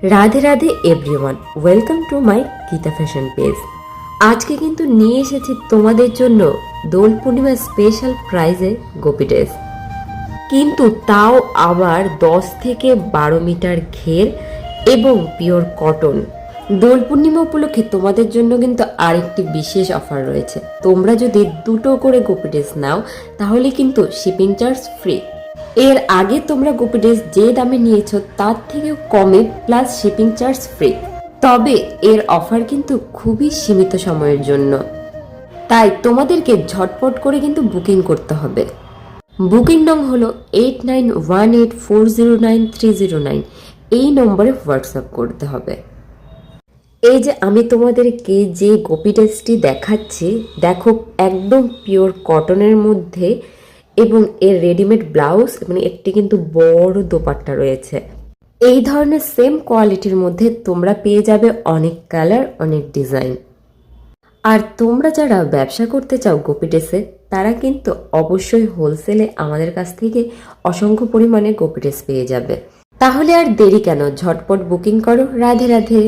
Radhe Radhe everyone, welcome to my Gita fashion page. আজকে কিন্তু নিয়ে এসেছি তোমাদের জন্য দোল পূর্ণিমা স্পেশাল প্রাইজে গোপী ড্রেস, কিন্তু তাও আবার 10 থেকে 12 মিটার ঘের এবং পিওর কটন। দোল পূর্ণিমা উপলক্ষে তোমাদের জন্য কিন্তু আরেকটি বিশেষ অফার রয়েছে। তোমরা যদি দুটো করে গোপী ড্রেস নাও তাহলে কিন্তু শিপিং চার্জ ফ্রি। এর আগে তোমরা গোপী ড্রেস যে দামে নিয়েছো তার থেকেও কমে প্লাস শিপিং চার্জ ফ্রি। তবে এর অফার কিন্তু খুবই সীমিত সময়ের জন্য, তাই তোমাদেরকে ঝটপট করে কিন্তু বুকিং করতে হবে। বুকিং নং হলো 8918409309। এই নম্বরে হোয়াটসঅ্যাপ করতে হবে। এই যে আমি তোমাদেরকে যে গোপী ড্রেসটি দেখাচ্ছি, দেখো একদম পিওর কটনের মধ্যে এবং এর রেডিমেড ব্লাউজ এবং একটি কিন্তু বড় দোপাট্টা রয়েছে। এই ধরনের সেম কোয়ালিটির মধ্যে তোমরা পেয়ে যাবে অনেক কালার, অনেক ডিজাইন। আর তোমরা যারা ব্যবসা করতে চাও গোপী ড্রেসে, তারা কিন্তু অবশ্যই হোলসেলে আমাদের কাছ থেকে অসংখ্য পরিমাণে গোপী ড্রেস পেয়ে যাবে। তাহলে আর দেরি কেন, ঝটপট বুকিং করো। রাধে রাধে।